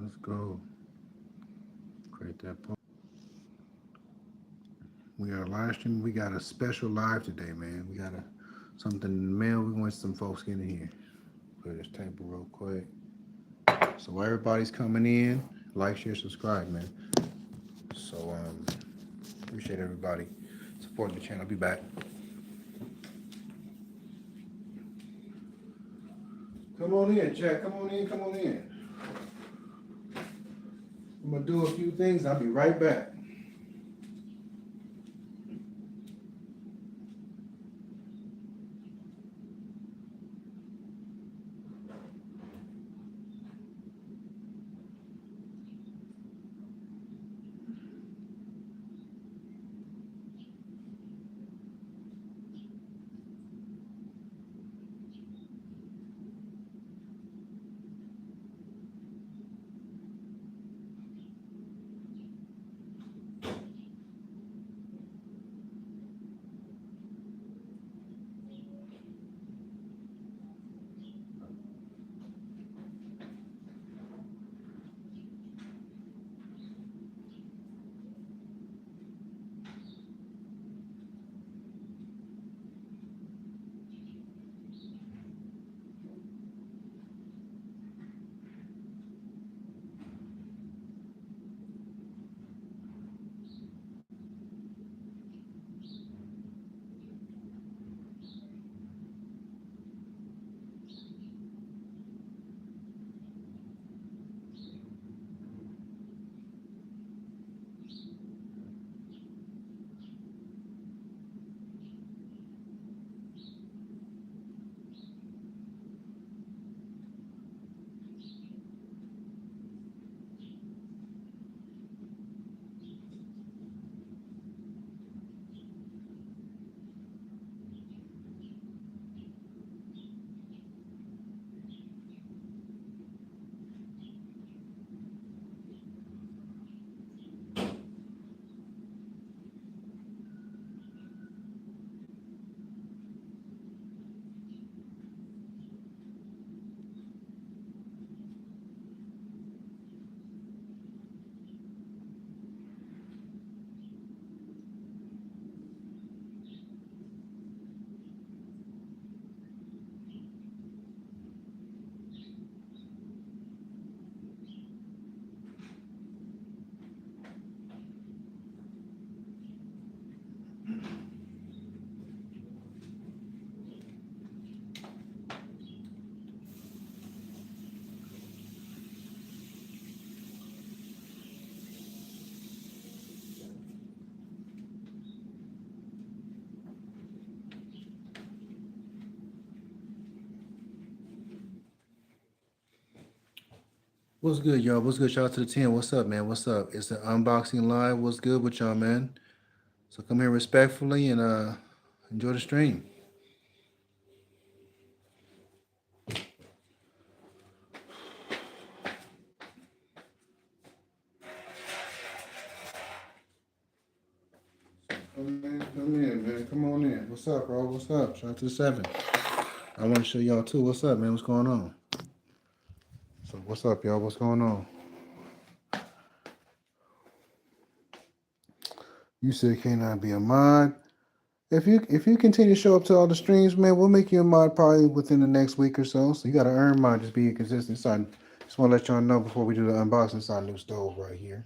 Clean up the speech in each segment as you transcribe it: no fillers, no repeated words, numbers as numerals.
Let's go. Create that post. We are live streaming. We got a special live today, man. We got something in the mail. We want some folks getting here. Put this table real quick. So while everybody's coming in, like, share, subscribe, man. So appreciate everybody supporting the channel. I'll be back. Come on in, Jack. Come on in. Come on in. I'm gonna do a few things. I'll be right back. What's good, y'all? What's good? Shout out to the 10. What's up, man? What's up? It's the unboxing live. What's good with y'all, man? So come here respectfully and enjoy the stream. Come in, man. Come on in. What's up, bro? What's up? Shout out to the 7. I want to show y'all too. What's up, man? What's going on? So what's up, y'all? What's going on? You said can I be a mod? If you continue to show up to all the streams, man, we'll make you a mod probably within the next week or so. So you gotta earn mod, just be consistent. So just want to let y'all know before we do the unboxing. It's our new stove right here.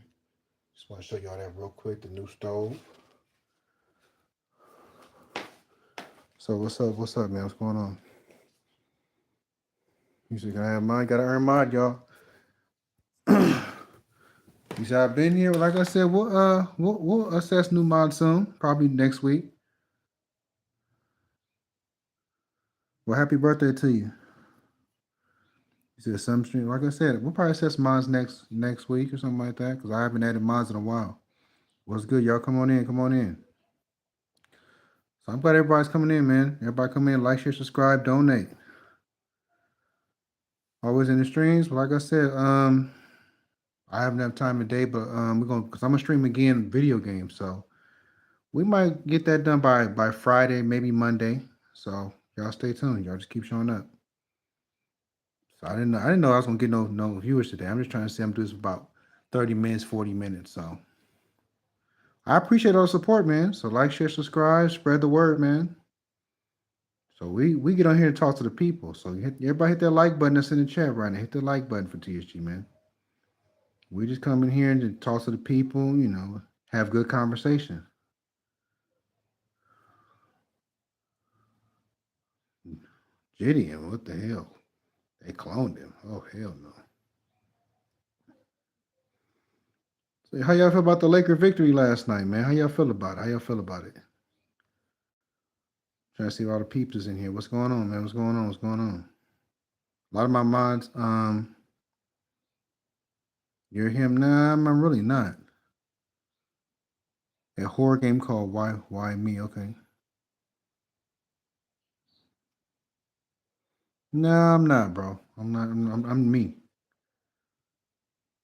Just want to show y'all that real quick. The new stove. So what's up? What's up, man? What's going on? You said can I have mod? Gotta earn mod, y'all. You said I've been here. Like I said, we'll assess new mod soon, probably next week. Well, happy birthday to you. You said some stream. Like I said, we'll probably assess mods next week or something like that because I haven't added mods in a while. What's good, y'all? Come on in. Come on in. So I'm glad everybody's coming in, man. Everybody come in, like, share, subscribe, donate. Always in the streams. But like I said, I haven't enough time today, but we're gonna because I'm gonna stream again video games. So we might get that done by Friday, maybe Monday. So y'all stay tuned. Y'all just keep showing up. So I didn't know I was gonna get no viewers today. I'm just trying to say I'm doing this for about 30 minutes, 40 minutes. So I appreciate all the support, man. So like, share, subscribe, spread the word, man. So we get on here and talk to the people. So everybody hit that like button that's in the chat right now. Hit the like button for TSG, man. We just come in here and talk to the people, have good conversation. Gideon, what the hell? They cloned him. Oh, hell no. So how y'all feel about the Laker victory last night, man? How y'all feel about it? How y'all feel about it? Trying to see if all the peeps is in here. What's going on, man? What's going on? What's going on? A lot of my mods, you're him. Nah, I'm really not. A horror game called Why Me? Okay. Nah, I'm not, bro. I'm not. I'm me.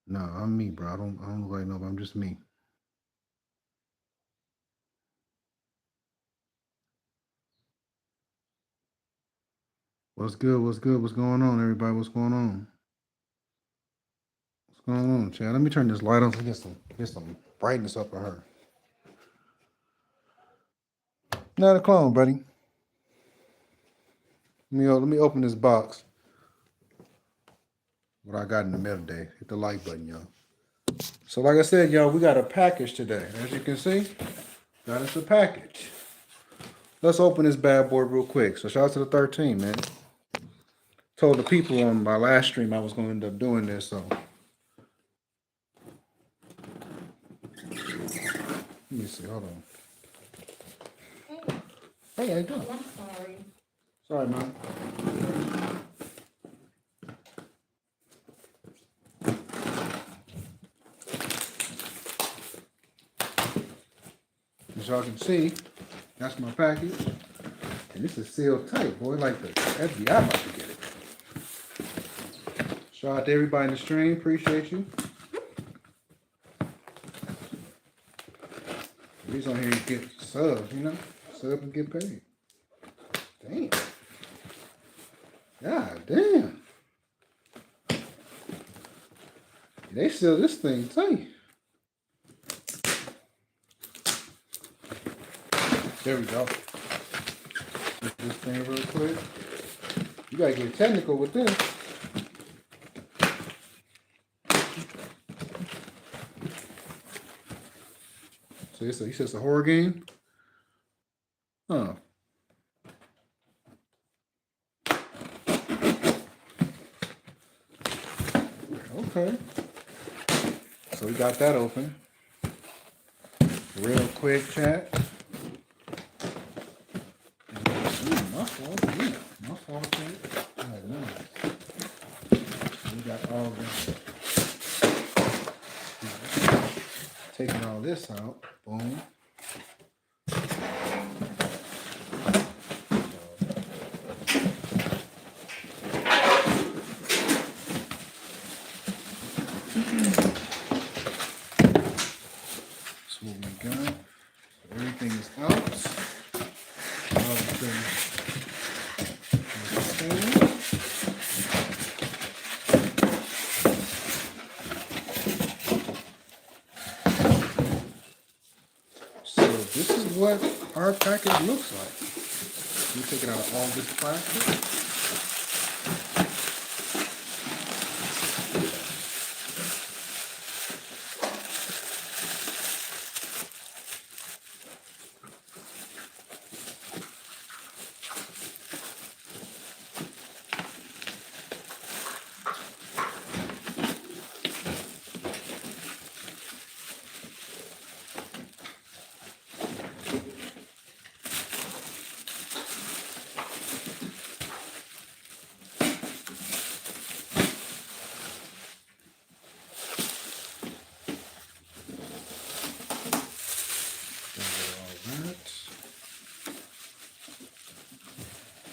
No, I'm me, bro. I don't look like nobody. I'm just me. What's good? What's good? What's going on, everybody? What's going on? What's going on, Chad? Let me turn this light on to get some brightness up on her. Not a clone, buddy. Let me open this box. What I got in the middle today. Hit the like button, y'all. So like I said, y'all, we got a package today. As you can see, got us a package. Let's open this bad boy real quick. So shout out to the 13, man. Told the people on my last stream I was going to end up doing this, so. Let me see, hold on. Hey, how you doing? I'm sorry. Sorry, man. As y'all can see, that's my package. And this is sealed tight, boy, like the FBI about to get it. Shout out to everybody in the stream. Appreciate you. These on here to get subs, Sub and get paid. Damn. God damn. They seal this thing tight. There we go. Get this thing real quick. You gotta get technical with this. So he says it's a horror game? Huh. Okay. So we got that open. Real quick, chat. My fault. Yeah, my fault, chat. Right, nice. We got all this. Taking all this out. Boom. That's what we got. Everything is out. So this is what our package looks like. We take it out of all this plastic.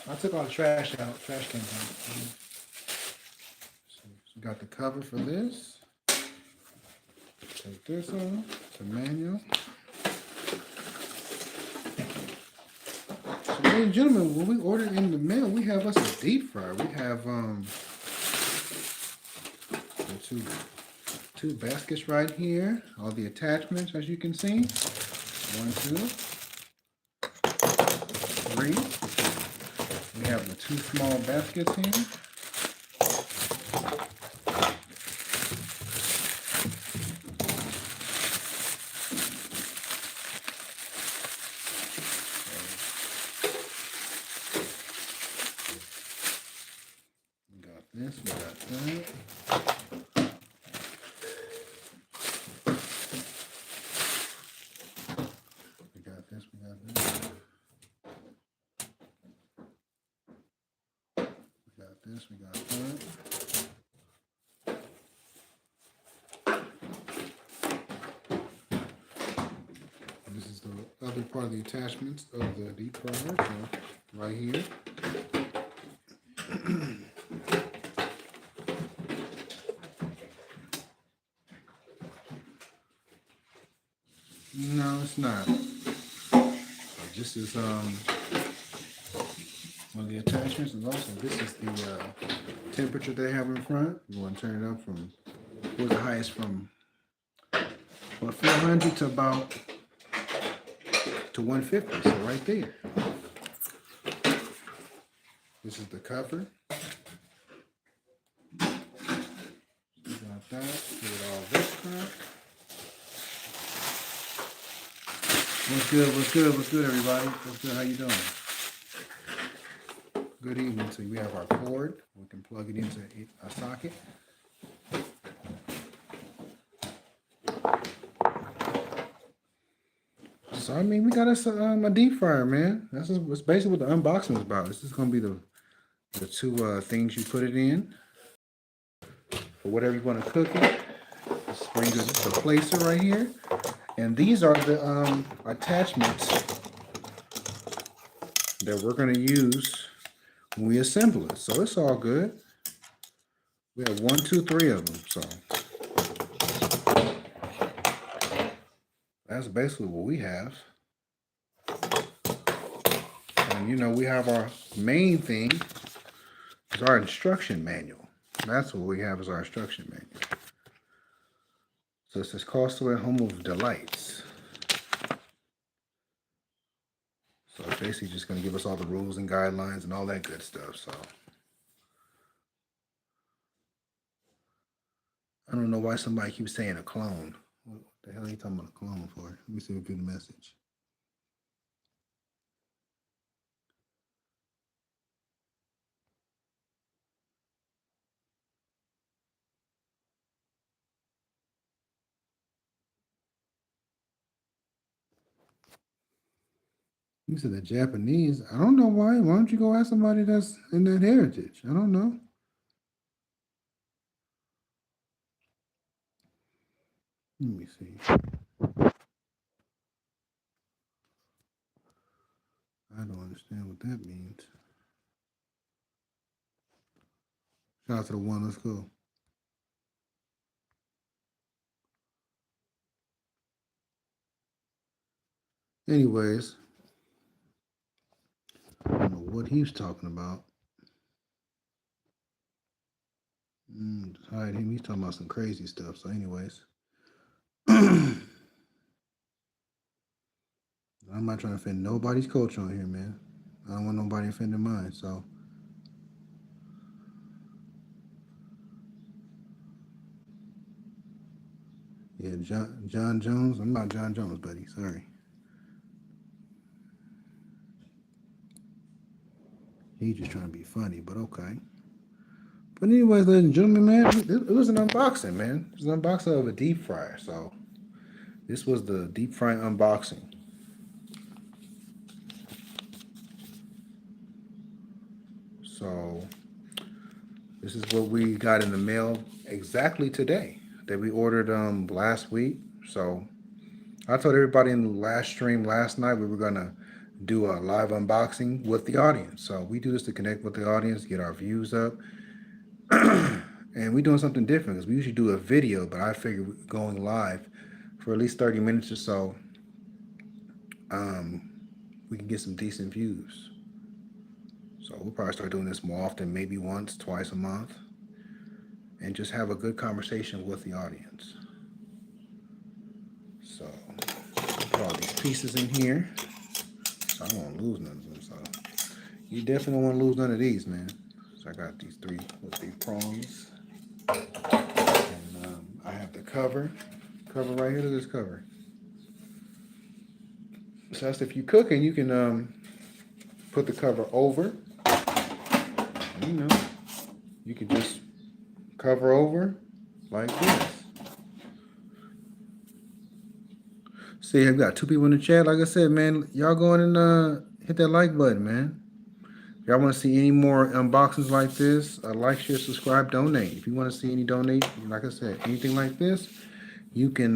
I took all the trash out, trash cans out. So we got the cover for this. Take this off, the manual. So ladies and gentlemen, when we order in the mail, we have us a deep fryer. We have two baskets right here. All the attachments, as you can see. 1, 2, 3. We have the 2 small baskets here. We got this, we got that. We got this, we got this. We got this, we got that. This is the other part of the attachments of the deep fryer, so right here. No, it's not. This is one of the attachments, and also this is the temperature they have in front. You want to turn it up from, what's the highest, from about 400 to about 150. So right there. This is the cover. You got that. Get all this crap. What's good? What's good? What's good, everybody? What's good? How you doing? Good evening. So we have our cord. We can plug it into a socket. So I mean, we got us a deep fryer, man. That's basically what the unboxing is about. This is gonna be the 2 things you put it in for whatever you want to cook it. This brings us the placer right here, and these are the attachments that we're gonna use when we assemble it. So it's all good. We have 1, 2, 3 of them. So that's basically what we have. And you know, we have our main thing is our instruction manual. That's what we have as our instruction manual. So it says Castaway Home of Delights. So it's basically just going to give us all the rules and guidelines and all that good stuff. So I don't know why somebody keeps saying a clone. What the hell are you talking about a clone for? Let me see if we get the message. You said the Japanese. I don't know why. Why don't you go ask somebody that's in that heritage? I don't know. Let me see. I don't understand what that means. Shout out to the one. Let's go. Anyways, I don't know what he was talking about. Just hide him. He's talking about some crazy stuff. So, anyways, I'm not trying to offend nobody's culture on here, man. I don't want nobody offending mine. So, yeah, John Jones. I'm not John Jones, buddy. Sorry. He's just trying to be funny, but okay. But anyways, ladies and gentlemen, man, it was an unboxing, man. It was an unboxing of a deep fryer. So this was the deep fry unboxing. So this is what we got in the mail exactly today that we ordered last week. So I told everybody in the last stream last night we were gonna do a live unboxing with the audience. So we do this to connect with the audience, get our views up. And we're doing something different because we usually do a video, but I figured going live for at least 30 minutes or so, we can get some decent views. So we'll probably start doing this more often, maybe once, twice a month. and just have a good conversation with the audience. So put all these pieces in here. So I don't want to lose none of them. So you definitely don't want to lose none of these, man. So I got these three prongs, and I have the cover right here. Look at this cover. So that's if you're cooking, you can put the cover over. You know, you can just cover over like this. See, I've got 2 people in the chat. Like I said, man, y'all go in and hit that like button, man. If y'all want to see any more unboxings like this, like, share, subscribe, donate. If you want to see any donate, like I said, anything like this, you can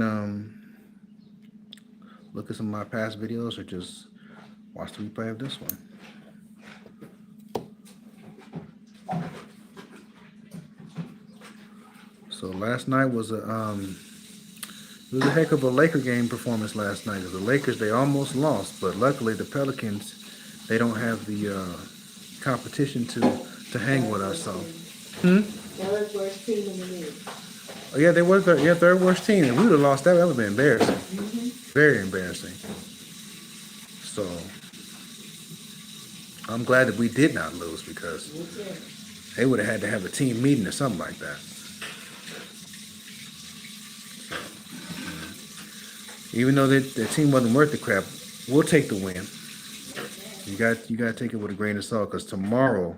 look at some of my past videos or just watch the replay of this one. So last night was a it was a heck of a Laker game performance last night. Because the Lakers, they almost lost, but luckily the Pelicans, they don't have the competition to hang with us. So, Third worst team in the league. Oh yeah, they were third worst team. If we would have lost that, that would have been embarrassing. Very embarrassing. So I'm glad that we did not lose because they would have had to have a team meeting or something like that. Even though the team wasn't worth the crap, we'll take the win. You got to take it with a grain of salt because tomorrow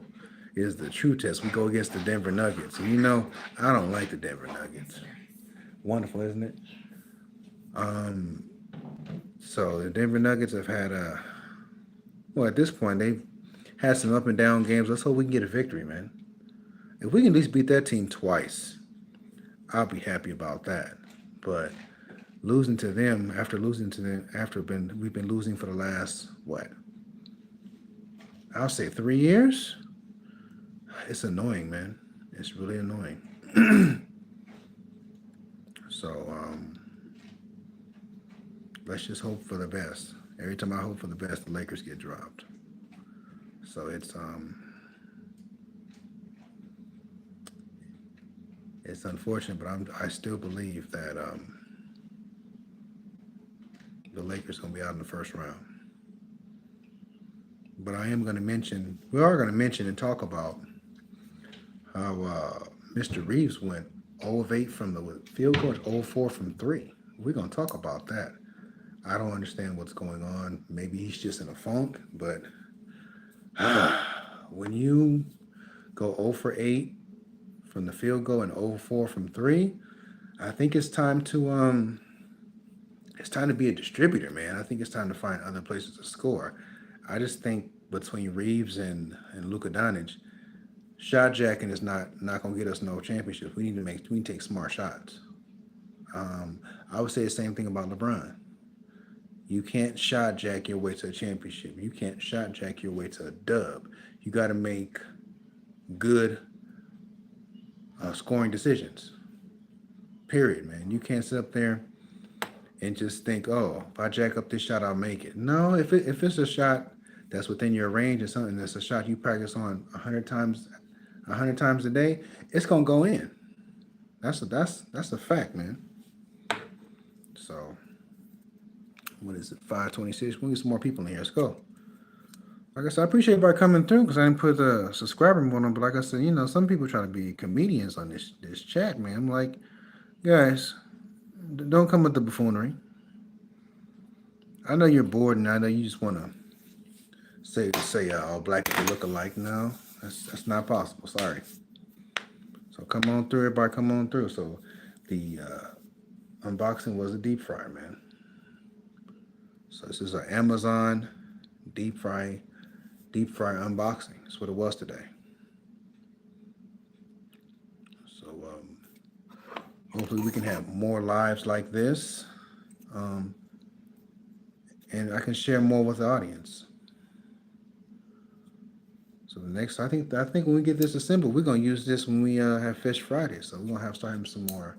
is the true test. We go against the Denver Nuggets. And you know, I don't like the Denver Nuggets. Wonderful, isn't it? So the Denver Nuggets have had well, at this point, they've had some up and down games. Let's hope we can get a victory, man. If we can at least beat that team twice, I'll be happy about that. But losing to them after we've been losing for the last what? I'll say 3 years. It's annoying, man. It's really annoying. So let's just hope for the best. Every time I hope for the best, the Lakers get dropped. So it's unfortunate, but I still believe that the Lakers gonna be out in the first round. But we are going to mention and talk about how Mr. Reeves went 0 of 8 from the field goal, 0 of 4 from 3. We're going to talk about that. I don't understand what's going on. Maybe he's just in a funk, but when you go 0 for 8 from the field goal and 0 for 4 from 3, I think it's time to be a distributor, man. I think it's time to find other places to score. I just think between Reeves and Luka Doncic, shot jacking is not going to get us no championships. We need to take smart shots. I would say the same thing about LeBron. You can't shot jack your way to a championship. You can't shot jack your way to a dub. You got to make good scoring decisions. Period, man. You can't sit up there and just think, oh, if I jack up this shot, I'll make it. No, if it's a shot that's within your range and something that's a shot you practice on 100 times a day, it's gonna go in. That's a fact, man. So what is it? 5:26. We need some more people in here. Let's go. Like I said, I appreciate everybody coming through because I didn't put a subscriber on them. But like I said, you know, some people try to be comedians on this chat, man. I'm like, guys, don't come with the buffoonery. I know you're bored, and I know you just want to say all black people look alike. No, that's not possible. Sorry. So come on through, everybody. Come on through. So the unboxing was a deep fryer, man. So this is an Amazon deep fry unboxing. That's what it was today. So hopefully we can have more lives like this, and I can share more with the audience. So the next, I think when we get this assembled, we're gonna use this when we have Fish Friday. So we're gonna start having some more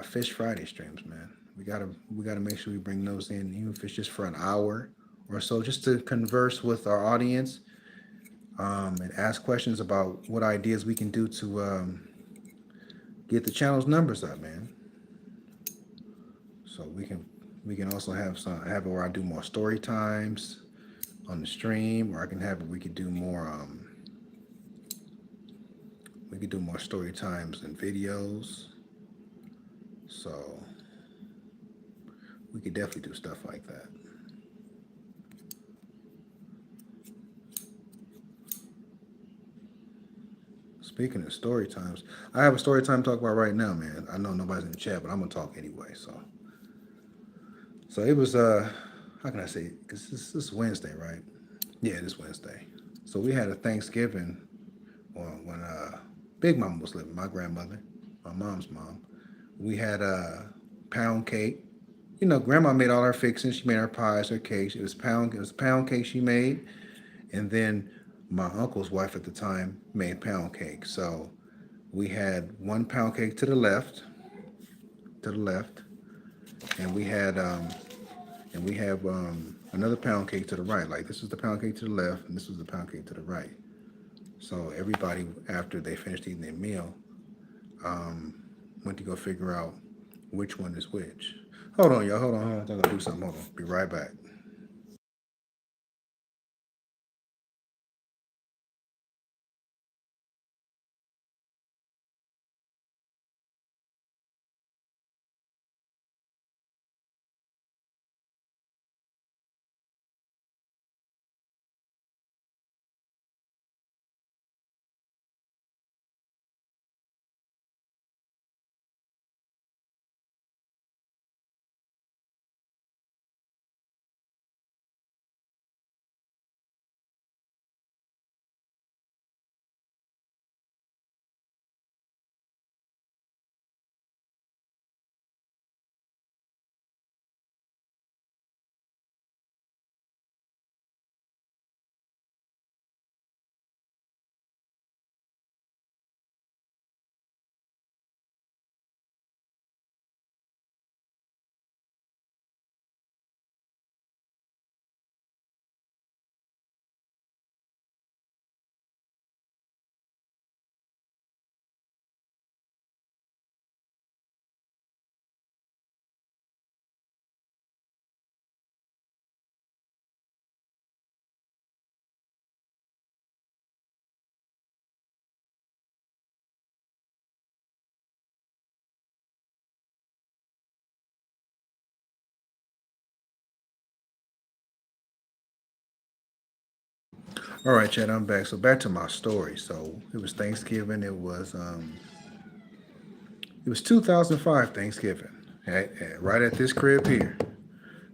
Fish Friday streams, man. We gotta make sure we bring those in, even if it's just for an hour or so, just to converse with our audience and ask questions about what ideas we can do to get the channel's numbers up, man. So we can also have it where I do more story times on the stream, or I can have it we could do more story times and videos. So we could definitely do stuff like that. Speaking of story times, I have a story time to talk about right now, man. I know nobody's in the chat, but I'm gonna talk anyway. So it was how can I say? Because this is Wednesday, right? Yeah, this Wednesday. So we had a Thanksgiving when Big Mama was living, my grandmother, my mom's mom. We had a pound cake. You know, Grandma made all her fixings. She made her pies, her cakes. It was pound cake she made, and then my uncle's wife at the time made pound cake. So we had one pound cake to the left, and we have another pound cake to the right. Like this was the pound cake to the left, and this was the pound cake to the right. So everybody, after they finished eating their meal, went to go figure out which one is which. Hold on, y'all. Hold on. I'm gonna do something. Hold on. Be right back. All right, Chad. I'm back. So back to my story. So it was Thanksgiving. It was 2005 Thanksgiving. Right at this crib here.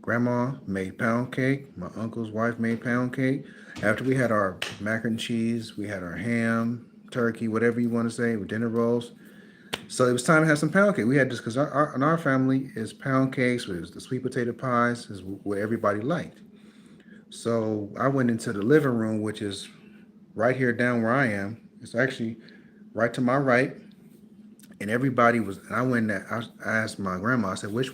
Grandma made pound cake. My uncle's wife made pound cake. After we had our mac and cheese, we had our ham, turkey, whatever you want to say, with dinner rolls. So it was time to have some pound cake. We had this because in our family is pound cakes, with the sweet potato pies is what everybody liked. So I went into the living room, which is right here down where I am. It's actually right to my right, and everybody was. And I went. I asked my grandma. I said, "Which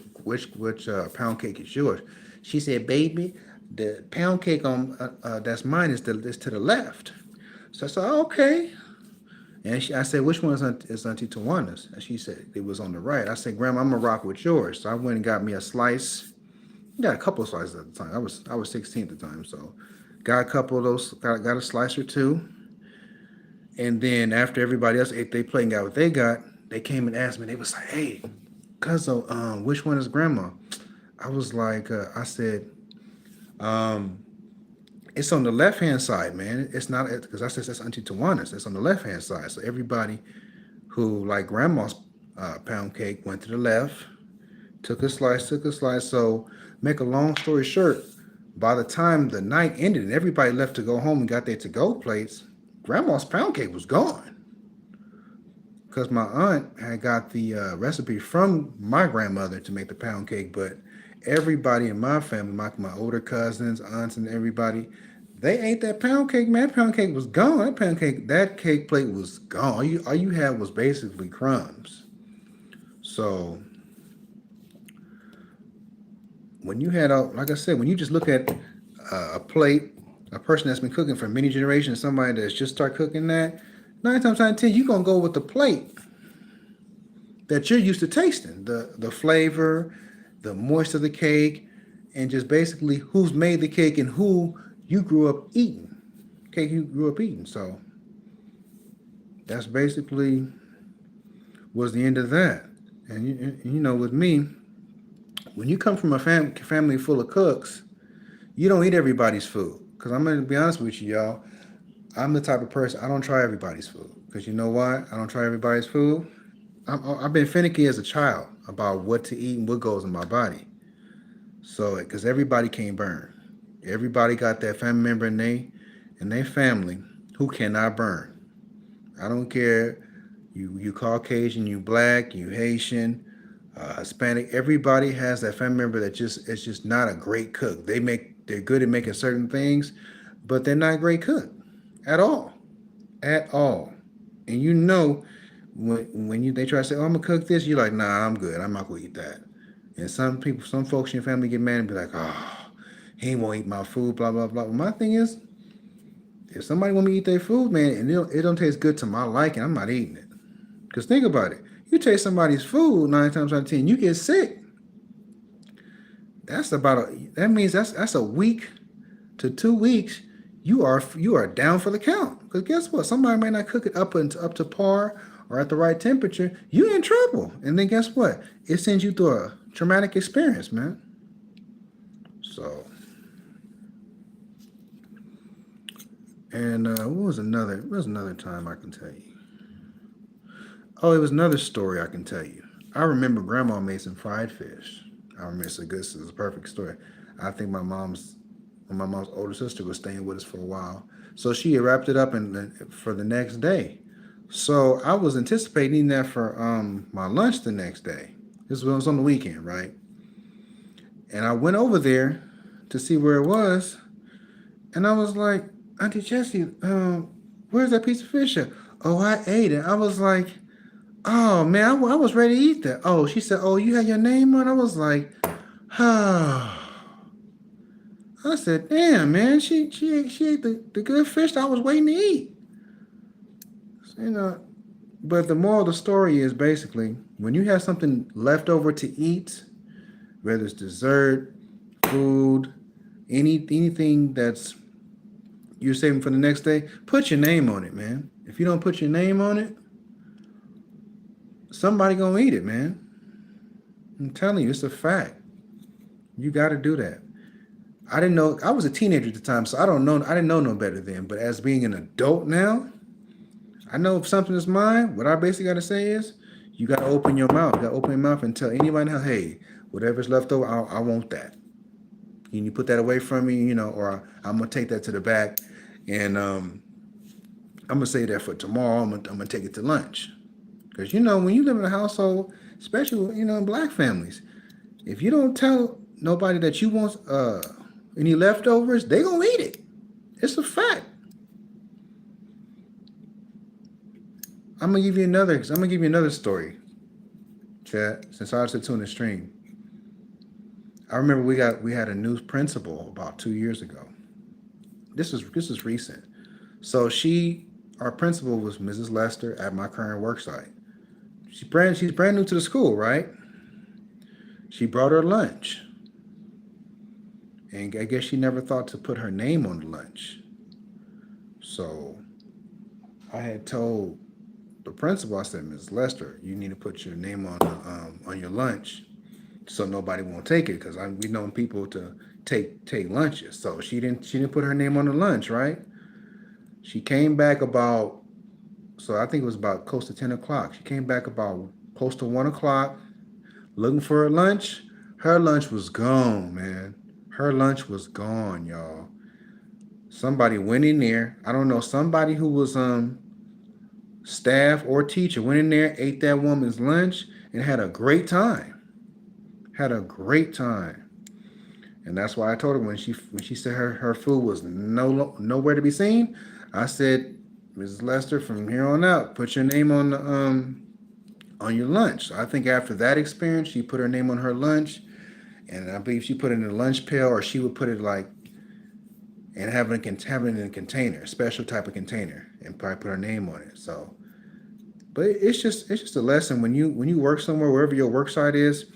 pound cake is yours?" She said, "Baby, the pound cake on that's mine is to the left." So I said, "Oh, okay." And I said, "Which one is Auntie Tawana's?" And she said it was on the right. I said, "Grandma, I'm gonna rock with yours." So I went and got me a slice. Got a couple of slices at the time. I was 16 at the time, so got a couple of those. Got a slice or two. And then after everybody else ate their plate and got what they got, they came and asked me. They was like, "Hey, cuzzo, which one is Grandma?" I was like, I said, um, it's on the left hand side, man. It's not because I said that's Auntie Tawana's. It's on the left hand side. So everybody who like Grandma's pound cake went to the left, took a slice. So make a long story short, by the time the night ended and everybody left to go home and got their to go plates, Grandma's pound cake was gone. Because my aunt had got the recipe from my grandmother to make the pound cake, but everybody in my family, my older cousins, aunts, and everybody, they ate that pound cake. Man, that pound cake was gone. That cake plate was gone. All you had was basically crumbs. So when you had, like I said, when you just look at a plate, a person that's been cooking for many generations, somebody that's just start cooking that, 9 times out of 10, you're gonna go with the plate. that you're used to tasting, the flavor, the moist of the cake, and just basically who's made the cake and who you grew up eating, cake you grew up eating. So that's basically was the end of that. And you know, with me, when you come from a family full of cooks, you don't eat everybody's food. Cause I'm gonna be honest with you, y'all. I'm the type of person I don't try everybody's food. Cause you know why? I don't try everybody's food. I've been finicky as a child about what to eat and what goes in my body. So, because everybody can't burn, everybody got that family member in they family who cannot burn. I don't care. You Caucasian, you black, you Haitian, Hispanic. Everybody has that family member that just is just not a great cook. They're good at making certain things, but they're not a great cook at all, at all. And you know when you they try to say, "Oh, I'm gonna cook this," you're like, "Nah, I'm good. I'm not gonna eat that." And some people, some folks in your family get mad and be like, "Oh, he won't eat my food." Blah blah blah. Well, my thing is, if somebody want me to eat their food, man, and it don't taste good to my liking, I'm not eating it. Cause think about it, you taste somebody's food 9 times out of 10, you get sick. That means that's a week to 2 weeks. You are down for the count. Because guess what? Somebody may not cook it up to par or at the right temperature. You in trouble. And then guess what? It sends you through a traumatic experience, man. So, and what was another time I can tell you? Oh, it was another story I can tell you. I remember Grandma made some fried fish. I remember it's a good, this is a perfect story. I think my mom's older sister was staying with us for a while, so she had wrapped it up for the next day. So I was anticipating eating that for my lunch the next day. This was on the weekend, right? And I went over there to see where it was, and I was like, Auntie Jessie, where's that piece of fish at? Oh, I ate it. I was like, oh man, I was ready to eat that. Oh, she said, oh, you had your name on. I was like, oh. I said, damn man, she ate the good fish that I was waiting to eat. So, but the moral of the story is basically when you have something left over to eat, whether it's dessert, food, anything that's you're saving for the next day, put your name on it, man. If you don't put your name on it, somebody gonna eat it, man. I'm telling you, it's a fact. You got to do that. I didn't know. I was a teenager at the time, so I don't know. I didn't know no better then. But as being an adult now, I know if something is mine. What I basically got to say is, you got to open your mouth. You got to open your mouth and tell anybody now, hey, whatever's left over, I want that. Can you put that away from me? Or I'm gonna take that to the back, and I'm gonna save that for tomorrow. I'm gonna take it to lunch. Because when you live in a household, especially in black families, if you don't tell nobody that you want any leftovers, they gonna eat it. It's a fact. I'm gonna give you another story, chat. Since I was to tune the stream, I remember we had a new principal about 2 years ago. This is recent. So our principal was Mrs. Lester at my current work site. She's brand new to the school, right? She brought her lunch, and I guess she never thought to put her name on the lunch. So I had told the principal, I said, Ms. Lester, you need to put your name on your lunch so nobody won't take it because we know people to take lunches. So she didn't put her name on the lunch, right? She came back about so I think it was about close to 10 o'clock. She came back about close to 1 o'clock looking for her lunch. Her lunch was gone, man. Her lunch was gone, y'all. Somebody went in there. I don't know. Somebody who was staff or teacher went in there, ate that woman's lunch, and had a great time. Had a great time. And that's why I told her when she said her food was nowhere to be seen, I said, Mrs. Lester, from here on out, put your name on your lunch. So I think after that experience, she put her name on her lunch, and I believe she put it in a lunch pail, or she would put it like and have it in a container, a special type of container, and probably put her name on it. So But it's just a lesson when you work somewhere, wherever your work site is.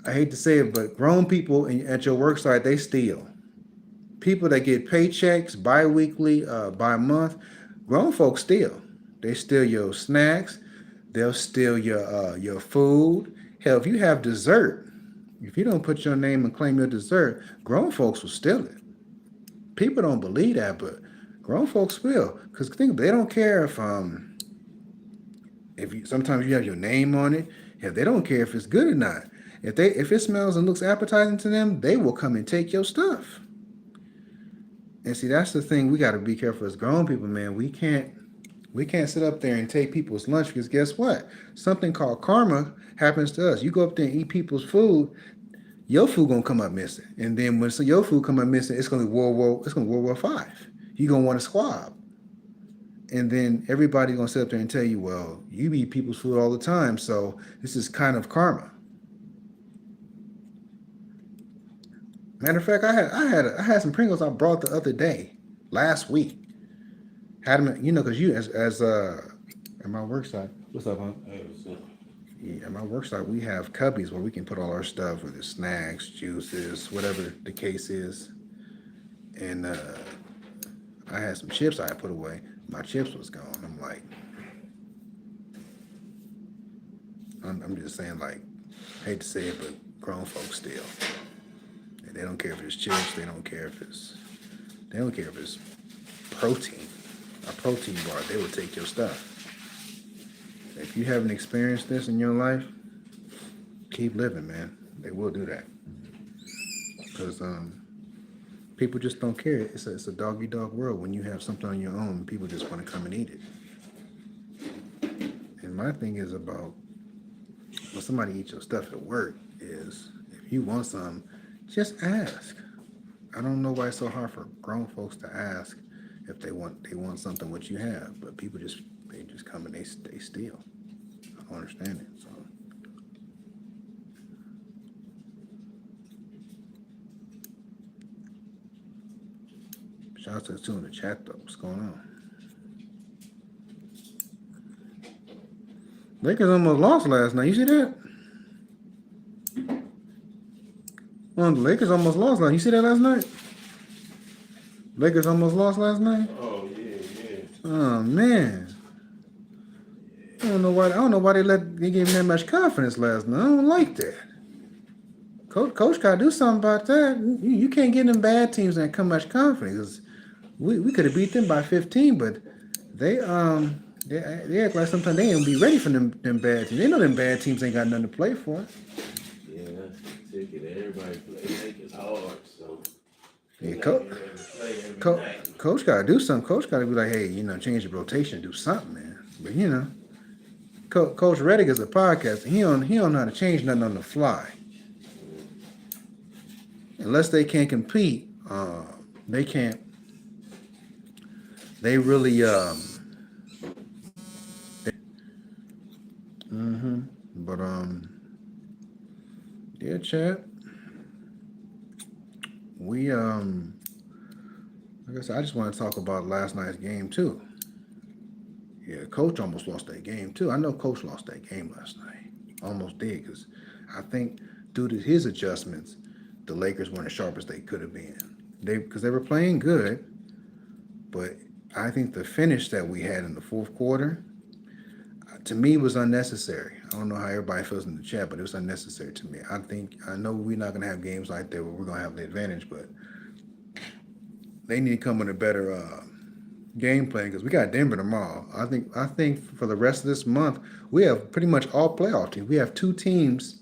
I hate to say it, but grown people at your work site, they steal. People that get paychecks bi-weekly, by month, grown folks steal. They steal your snacks. They'll steal your food. Hell, if you have dessert, if you don't put your name and claim your dessert, grown folks will steal it. People don't believe that, but grown folks will. Because think they don't care if you sometimes you have your name on it. If they don't care if it's good or not. If it smells and looks appetizing to them, they will come and take your stuff. And see, that's the thing we got to be careful as grown people, man. We can't sit up there and take people's lunch because guess what? Something called karma happens to us. You go up there and eat people's food, your food gonna come up missing, and then when your food come up missing, it's gonna be World War V. You gonna want to squab, and then everybody's gonna sit up there and tell you, well, you eat people's food all the time, so this is kind of karma. Matter of fact, I had some Pringles I brought the other day, last week. Had them, because you as at my work site. What's up, huh? Hey, what's up? Yeah, at my work site, we have cubbies where we can put all our stuff, whether it's snacks, juices, whatever the case is. And I had some chips I had put away. My chips was gone. I'm like, I'm just saying, like, hate to say it, but grown folks still. And they don't care if it's chips. They don't care if it's protein, a protein bar. They will take your stuff. If you haven't experienced this in your life, keep living, man. They will do that because people just don't care. It's a doggy dog world. When you have something on your own, people just want to come and eat it. And my thing is about when somebody eats your stuff at work is if you want some, just ask. I don't know why it's so hard for grown folks to ask if they want something what you have, but people they just come and they steal. I don't understand it. So shout out to the two in the chat though. What's going on? Lakers almost lost last night. You see that? Well, the Lakers almost lost last night. You see that last night? Lakers almost lost last night? Oh yeah, yeah. Oh man. I don't know why they gave him that much confidence last night. I don't like that. Coach gotta do something about that. You can't get them bad teams that come much confidence. We could have beat them by 15, but they they act like sometimes they ain't be ready for them bad teams. They know them bad teams ain't got nothing to play for. Yeah, that's the ticket. Everybody play like it's hard, so Yeah, they not getting ready to play every night. Coach gotta do something. Coach gotta be like, hey, change the rotation, do something, man. But Coach Reddick is a podcaster. He don't know how to change nothing on the fly. Unless they can't compete, they can't. They really But yeah, chat. We like I said, I just want to talk about last night's game too. Yeah, Coach almost lost that game too. I know Coach lost that game last night. Almost did because I think due to his adjustments, the Lakers weren't as sharp as they could have been. Because they were playing good, but I think the finish that we had in the fourth quarter, to me, was unnecessary. I don't know how everybody feels in the chat, but it was unnecessary to me. I know we're not going to have games like that where we're going to have the advantage, but they need to come with a better game plan because we got Denver tomorrow. I think for the rest of this month, we have pretty much all playoff teams. We have two teams.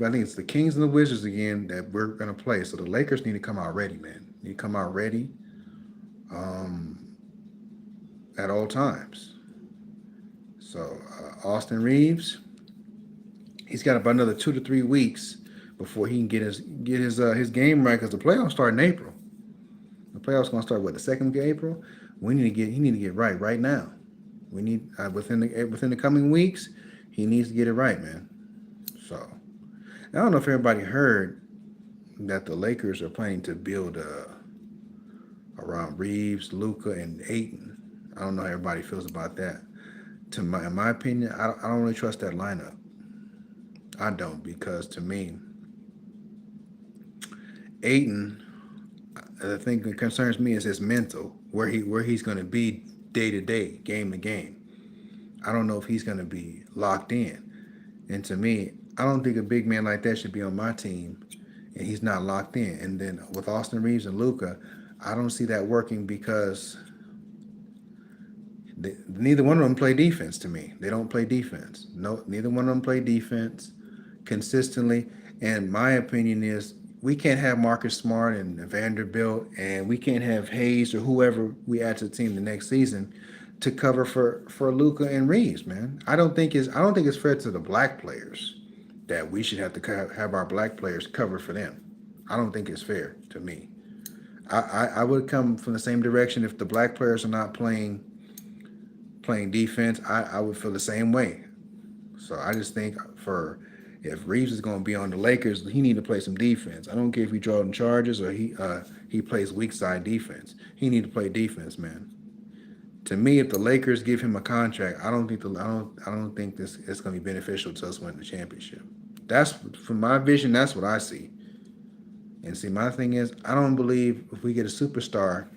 I think it's the Kings and the Wizards again that we're going to play. So the Lakers need to come out ready, man. Need to come out ready at all times. So Austin Reeves, he's got about another 2 to 3 weeks before he can get his game right because the playoffs start in April. The playoffs going to start the 2nd week of April. He need to get right now. We need within the coming weeks, he needs to get it right, man. So I don't know if everybody heard that the Lakers are planning to build around Reeves, Luka, and Ayton. I don't know how everybody feels about that. In my opinion, I don't really trust that lineup. I don't, because to me, Aiton, the thing that concerns me is his mental, where he's going to be day to day, game to game. I don't know if he's going to be locked in. And to me, I don't think a big man like that should be on my team, and he's not locked in. And then with Austin Reeves and Luca, I don't see that working because neither one of them play defense to me. They don't play defense. No, neither one of them play defense consistently. And my opinion is we can't have Marcus Smart and Vanderbilt, and we can't have Hayes or whoever we add to the team the next season to cover for Luca and Reeves, man. I don't think it's fair to the black players that we should have to have our black players cover for them. I don't think it's fair to me. I would come from the same direction if the black players are not playing defense. I would feel the same way. So I just think for if Reeves is going to be on the Lakers, he need to play some defense. I don't care if he draws in charges or he plays weak side defense. He need to play defense, man. To me, if the Lakers give him a contract, I don't think this is going to be beneficial to us winning the championship. That's from my vision. That's what I see. And see, my thing is, I don't believe if we get a superstar,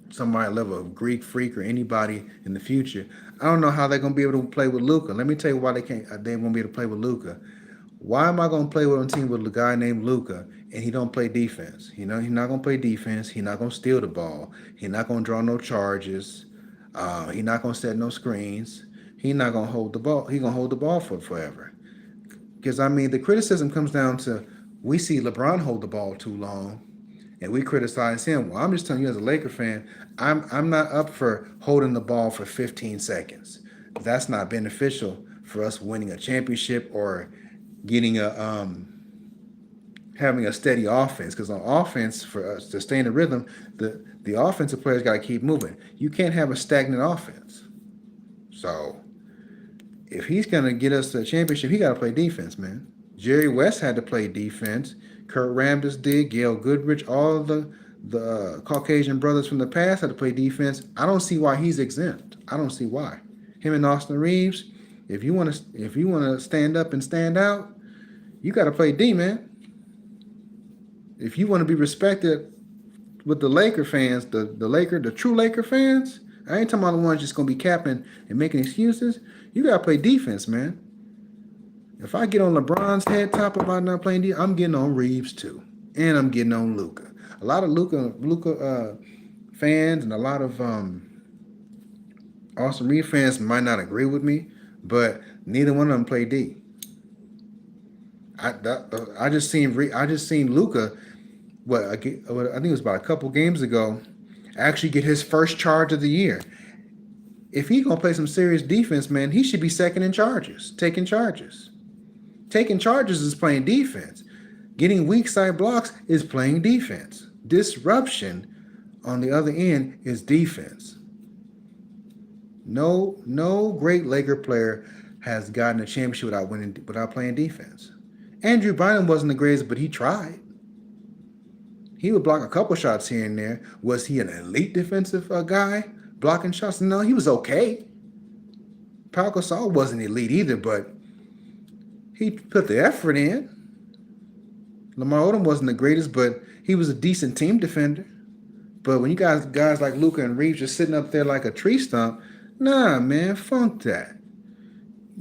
somebody level of Greek Freak or anybody in the future, I don't know how they're gonna be able to play with Luca. Let me tell you why they can't. They won't be able to play with Luca. Why am I gonna play with a team with a guy named Luca and he don't play defense? You know, he's not gonna play defense. He's not gonna steal the ball. He's not gonna draw no charges. He's not gonna set no screens. He's not gonna hold the ball. He's gonna hold the ball for forever. Because I mean, the criticism comes down to we see LeBron hold the ball too long, and we criticize him. Well, I'm just telling you as a Laker fan, I'm not up for holding the ball for 15 seconds. That's not beneficial for us winning a championship or getting a having a steady offense. Because on offense, for us to stay in the rhythm, the offensive players got to keep moving. You can't have a stagnant offense. So if he's gonna get us to a championship, he got to play defense, man. Jerry West had to play defense. Kurt Rambis did. Gail Goodrich, all the Caucasian brothers from the past had to play defense. I don't see why he's exempt. I don't see why. Him and Austin Reeves, if you want to stand up and stand out, you got to play D, man. If you want to be respected with the Laker fans, the true Laker fans, I ain't talking about the ones just gonna be capping and making excuses. You gotta play defense, man. If I get on LeBron's head top about not playing defense, I'm getting on Reeves too, and I'm getting on Luca. A lot of Luca fans and a lot of Austin Reeves fans might not agree with me, but neither one of them play D. I just seen Luca. I think it was about a couple games ago, actually get his first charge of the year. If he's gonna play some serious defense, man, he should be second in charges, taking charges. Taking charges is playing defense. Getting weak side blocks is playing defense. Disruption on the other end is defense. No great Laker player has gotten a championship without playing defense. Andrew Bynum wasn't the greatest, but he tried. He would block a couple shots here and there. Was he an elite defensive guy blocking shots? No, he was okay. Pau Gasol wasn't elite either, but he put the effort in. Lamar Odom wasn't the greatest, but he was a decent team defender. But when you guys like Luca and Reeves just sitting up there like a tree stump, nah, man, funk that.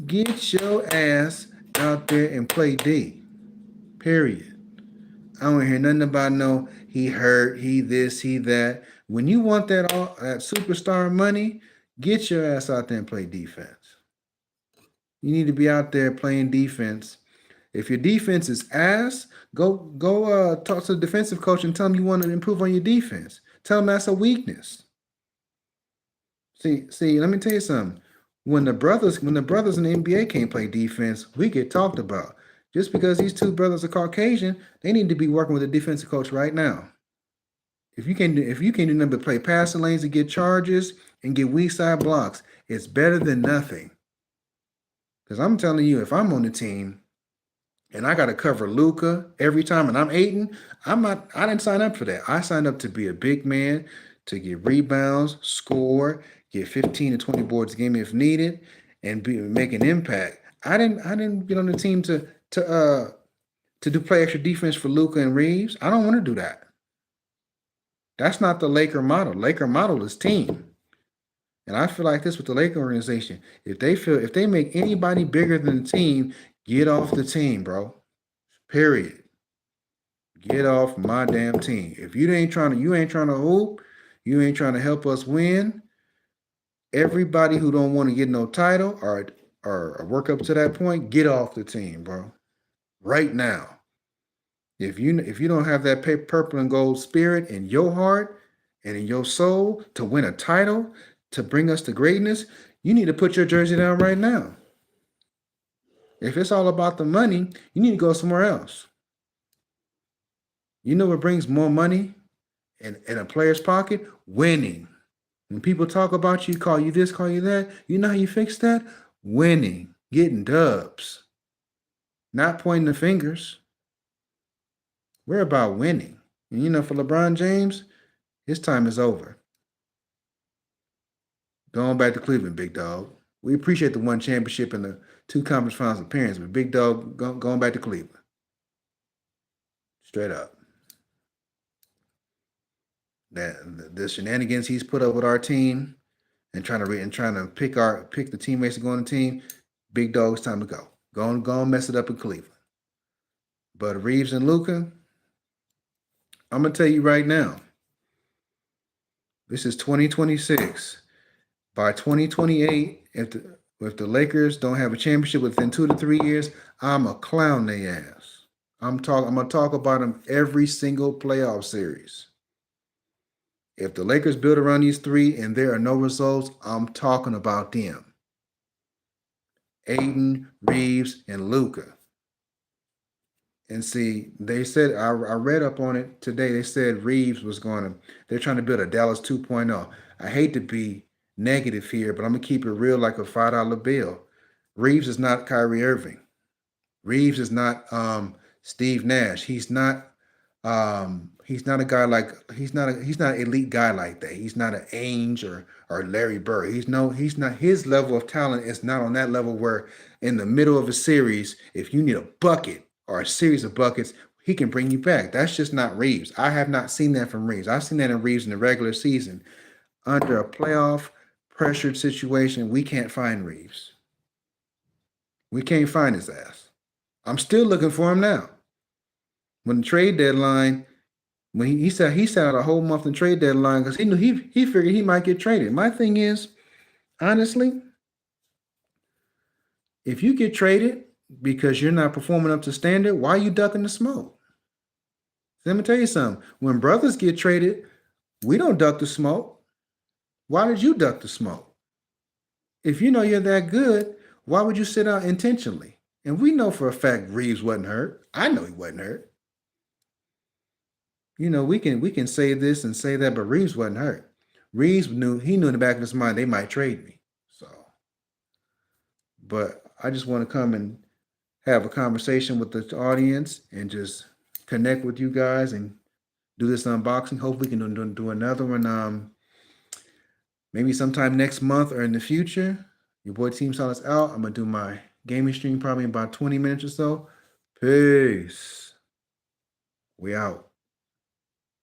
Get your ass out there and play D. Period. I don't hear nothing about no he hurt, he this, he that. When you want that superstar money, get your ass out there and play defense. You need to be out there playing defense. If your defense is ass, go talk to the defensive coach and tell him you want to improve on your defense. Tell him that's a weakness. See, let me tell you something. When the brothers in the NBA can't play defense, we get talked about. Just because these two brothers are Caucasian, they need to be working with a defensive coach right now. If you can't do nothing but play passing lanes and get charges and get weak side blocks, it's better than nothing. Because I'm telling you, if I'm on the team and I got to cover Luca every time and I'm Aiton, I didn't sign up for that. I signed up to be a big man, to get rebounds, score, get 15 to 20 boards a game if needed, and make an impact. I didn't get on the team to do play extra defense for Luka and Reeves. I don't want to do that. That's not the Laker model. Laker model is team. And I feel like this with the Laker organization. If they make anybody bigger than the team, get off the team, bro. Period. Get off my damn team. If you ain't trying to hoop, you ain't trying to help us win. Everybody who don't want to get no title or work up to that point, get off the team, bro. Right now. If you don't have that purple and gold spirit in your heart and in your soul to win a title, to bring us to greatness, you need to put your jersey down right now. If it's all about the money, you need to go somewhere else. You know what brings more money in a player's pocket? Winning. When people talk about you, call you this, call you that, you know how you fix that? Winning, getting dubs, not pointing the fingers. We're about winning. And you know, for LeBron James, his time is over. Going back to Cleveland, big dog. We appreciate the one championship and the 2 conference finals appearances, but big dog going back to Cleveland. Straight up. That the shenanigans he's put up with our team and trying to pick the teammates to go on the team, big dog, it's time to go. Go and mess it up in Cleveland. But Reeves and Luka, I'm gonna tell you right now, this is 2026. By 2028, if the Lakers don't have a championship within 2 to 3 years, I'm a clown their ass. I'm gonna talk about them every single playoff series. If the Lakers build around these 3 and there are no results, I'm talking about them. Aiden, Reeves, and Luka. And see, they said, I read up on it today, they said Reeves they're trying to build a Dallas 2.0. I hate to be negative here, but I'm going to keep it real like a $5 bill. Reeves is not Kyrie Irving. Reeves is not Steve Nash. He's not a guy like he's not an elite guy like that. He's not an Ainge or Larry Bird. He's not, his level of talent is not on that level where in the middle of a series, if you need a bucket or a series of buckets, he can bring you back. That's just not Reeves. I have not seen that from Reeves. I've seen that in Reeves in the regular season. Under a playoff pressured situation, we can't find Reeves. We can't find his ass. I'm still looking for him now. When the trade deadline, when he sat out a whole month in trade deadline because he knew he figured he might get traded. My thing is, honestly, if you get traded because you're not performing up to standard, why are you ducking the smoke? Let me tell you something. When brothers get traded, we don't duck the smoke. Why did you duck the smoke? If you know you're that good, why would you sit out intentionally? And we know for a fact Reeves wasn't hurt. I know he wasn't hurt. You know, we can say this and say that, but Reeves wasn't hurt. Reeves knew in the back of his mind they might trade me. So, but I just want to come and have a conversation with the audience and just connect with you guys and do this unboxing. Hope we can do another one. Maybe sometime next month or in the future. Your boy Team Solid's out. I'm gonna do my gaming stream probably in about 20 minutes or so. Peace. We out.